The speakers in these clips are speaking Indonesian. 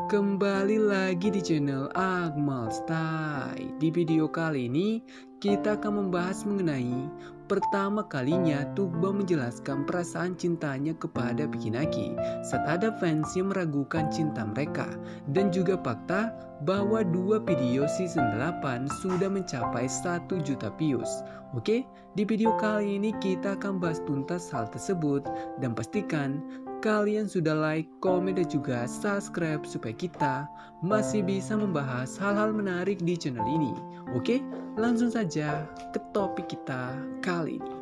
Kembali lagi di channel Akmal Style. Di video kali ini kita akan membahas mengenai pertama kalinya Tuba menjelaskan perasaan cintanya kepada Pikinaki saat ada fans yang meragukan cinta mereka, dan juga fakta bahwa dua video season 8 sudah mencapai 1 juta views. Oke, di video kali ini kita akan bahas tuntas hal tersebut, dan pastikan kalian sudah like, komen, dan juga subscribe supaya kita masih bisa membahas hal-hal menarik di channel ini. Oke, langsung saja ke topik kita kali ini.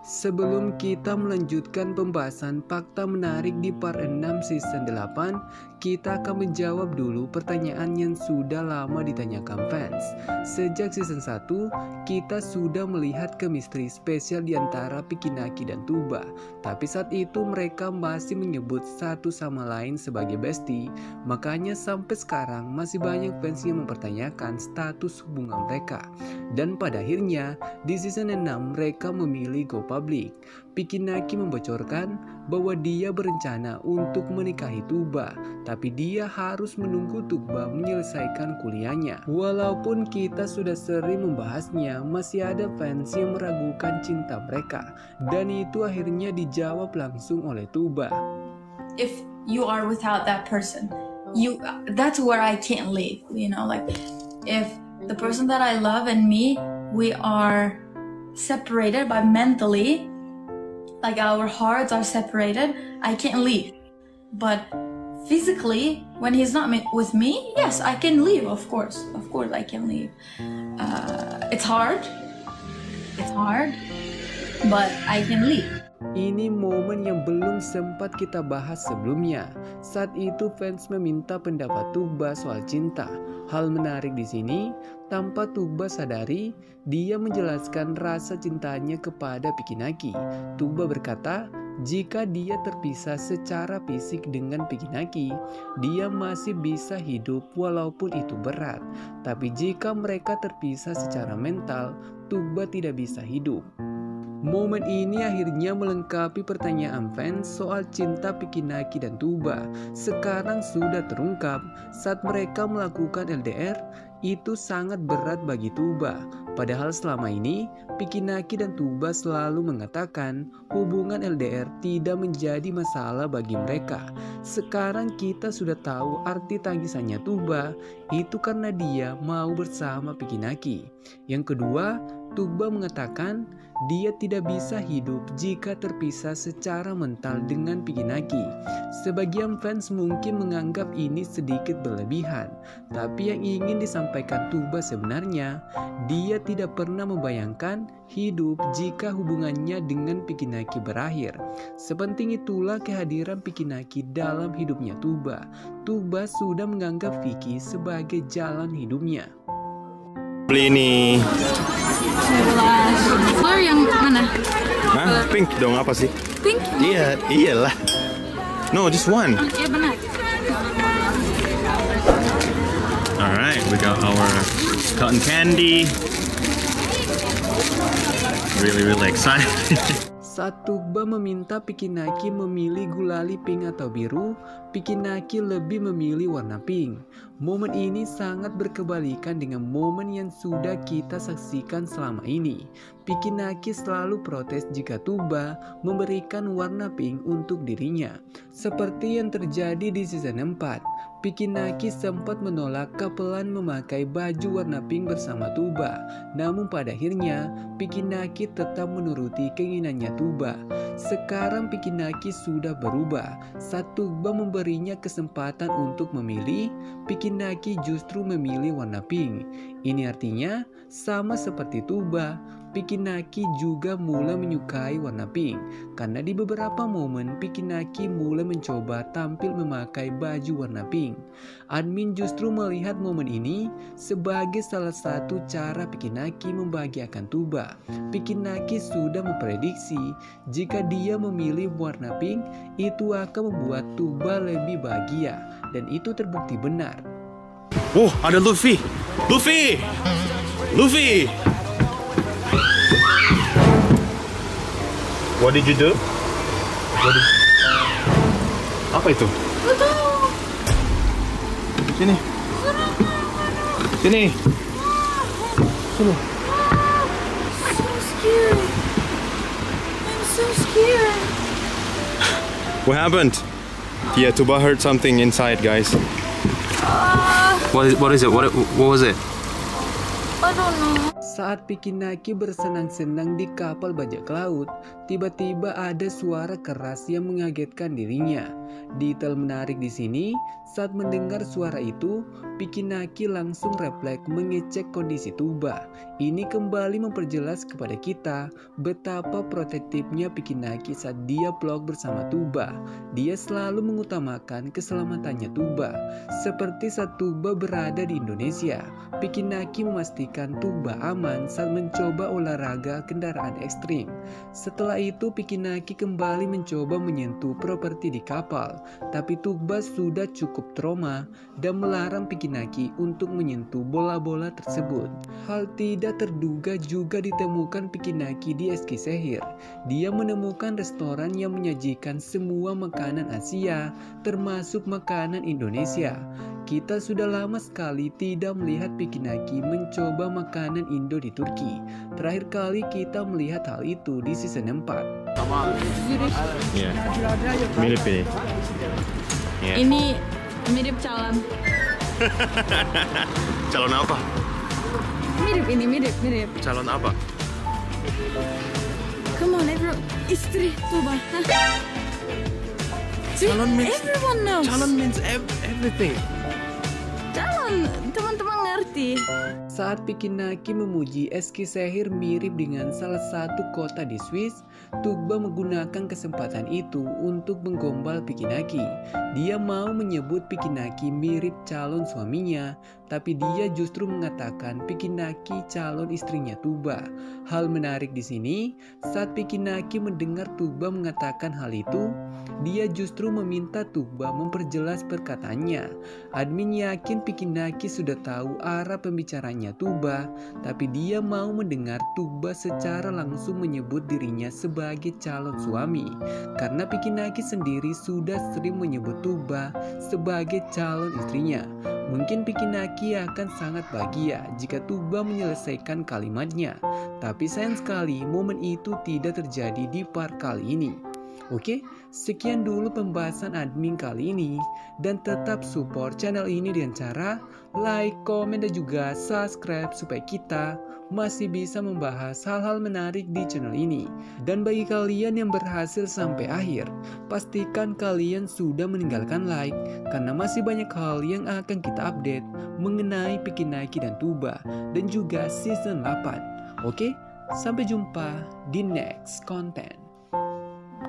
Sebelum kita melanjutkan pembahasan fakta menarik di part 6 season 8, kita akan menjawab dulu pertanyaan yang sudah lama ditanyakan fans. Sejak season 1, kita sudah melihat chemistry spesial di antara Pikinaki dan Tuba. Tapi saat itu mereka masih menyebut satu sama lain sebagai bestie. Makanya sampai sekarang masih banyak fans yang mempertanyakan status hubungan mereka. Dan pada akhirnya di season 6 mereka memilih go public. Pikinaki membocorkan bahwa dia berencana untuk menikahi Tuba, tapi dia harus menunggu Tuba menyelesaikan kuliahnya. Walaupun kita sudah sering membahasnya, masih ada fans yang meragukan cinta mereka, dan itu akhirnya dijawab langsung oleh Tuba. If you are without that person, that's where I can't live, like if the person that I love and me, we are separated by mentally, like our hearts are separated, I can't leave. But physically, when he's not with me, yes, I can leave. Of course I can leave. It's hard, but I can leave. Ini momen yang belum sempat kita bahas sebelumnya. Saat itu fans meminta pendapat Tuba soal cinta. Hal menarik di sini, tanpa Tuba sadari, dia menjelaskan rasa cintanya kepada Pikinaki. Tuba berkata, jika dia terpisah secara fisik dengan Pikinaki, dia masih bisa hidup walaupun itu berat. Tapi jika mereka terpisah secara mental, Tuba tidak bisa hidup. Momen ini akhirnya melengkapi pertanyaan fans soal cinta Pikinaki dan Tuba. Sekarang sudah terungkap, saat mereka melakukan LDR, itu sangat berat bagi Tuba. Padahal selama ini, Pikinaki dan Tuba selalu mengatakan hubungan LDR tidak menjadi masalah bagi mereka. Sekarang kita sudah tahu arti tangisannya Tuba, itu karena dia mau bersama Pikinaki. Yang kedua, Tuba mengatakan dia tidak bisa hidup jika terpisah secara mental dengan Pikinaki. Sebagian fans mungkin menganggap ini sedikit berlebihan, tapi yang ingin disampaikan Tuba sebenarnya, dia tidak pernah membayangkan hidup jika hubungannya dengan Pikinaki berakhir. Sepenting itulah kehadiran Pikinaki dalam hidupnya Tuba. Tuba sudah menganggap Vicky sebagai jalan hidupnya. Beli ini. Color yang mana? Hah? Pink dong, apa sih? Pink? Iya, iyalah. No, just one. Iya benar. Alright, we got our cotton candy. Really excited. Saat Tuba meminta Pikinaki memilih gulali pink atau biru, Pikinaki lebih memilih warna pink. Momen ini sangat berkebalikan dengan momen yang sudah kita saksikan selama ini. Pikinaki selalu protes jika Tuba memberikan warna pink untuk dirinya. Seperti yang terjadi di season 4, Pikinaki sempat menolak Kapelan memakai baju warna pink bersama Tuba. Namun pada akhirnya, Pikinaki tetap menuruti keinginannya Tuba. Sekarang Pikinaki sudah berubah. Saat Tuba memberinya kesempatan untuk memilih, Pikinaki justru memilih warna pink. Ini artinya, sama seperti Tuba, Pikinaki juga mulai menyukai warna pink. Karena di beberapa momen Pikinaki mulai mencoba tampil memakai baju warna pink. Admin justru melihat momen ini sebagai salah satu cara Pikinaki membahagiakan Tuba. Pikinaki sudah memprediksi jika dia memilih warna pink, itu akan membuat Tuba lebih bahagia. Dan itu terbukti benar. Oh, ada Luffy. Luffy! Luffy! What did you do? Apa itu? Gak tahu. Sini. Sini. Sini. So scary. I'm so scared. What happened? Yeah, Tuba heard something inside, guys. What is it? What was it? I don't know. Saat Pikinaki bersenang-senang di kapal bajak laut, tiba-tiba ada suara keras yang mengagetkan dirinya. Detail menarik di sini, saat mendengar suara itu, Pikinaki langsung refleks mengecek kondisi Tuba. Ini kembali memperjelas kepada kita betapa protektifnya Pikinaki saat dia vlog bersama Tuba. Dia selalu mengutamakan keselamatannya Tuba. Seperti saat Tuba berada di Indonesia, Pikinaki memastikan Tuba aman saat mencoba olahraga kendaraan ekstrim. Setelah itu Pikinaki kembali mencoba menyentuh properti di kapal, tapi Tuba sudah cukup trauma dan melarang Pikinaki untuk menyentuh bola-bola tersebut. Hal tidak terduga juga ditemukan Pikinaki di Eskisehir. Dia menemukan restoran yang menyajikan semua makanan Asia, termasuk makanan Indonesia. Kita sudah lama sekali tidak melihat Pikinaki mencoba makanan Indo di Turki. Terakhir kali kita melihat hal itu di season 4. Iya. Mirip ini. Yeah. Ini mirip calon. Calon apa? Mirip. Calon apa? Come on, everyone. Istri Tuba. See, everyone knows. Calon means everything. Calon, teman-teman ngerti. Saat Pikinaki memuji Eskisehir mirip dengan salah satu kota di Swiss, Tuba menggunakan kesempatan itu untuk menggombal Pikinaki. Dia mau menyebut Pikinaki mirip calon suaminya, tapi dia justru mengatakan Pikinaki calon istrinya Tuba. Hal menarik di sini, saat Pikinaki mendengar Tuba mengatakan hal itu, dia justru meminta Tuba memperjelas perkataannya. Admin yakin Pikinaki sudah tahu arah pembicaranya Tuba, tapi dia mau mendengar Tuba secara langsung menyebut dirinya sebagai calon suami, karena Pikinaki sendiri sudah sering menyebut Tuba sebagai calon istrinya. Mungkin Pikinaki akan sangat bahagia jika Tuba menyelesaikan kalimatnya, tapi sayang sekali momen itu tidak terjadi di part kali ini. Oke, sekian dulu pembahasan admin kali ini, dan tetap support channel ini dengan cara like, komen, dan juga subscribe supaya kita masih bisa membahas hal-hal menarik di channel ini. Dan bagi kalian yang berhasil sampai akhir, pastikan kalian sudah meninggalkan like, karena masih banyak hal yang akan kita update mengenai Pikinaki dan Tuba, dan juga season 8. Oke, sampai jumpa di next content.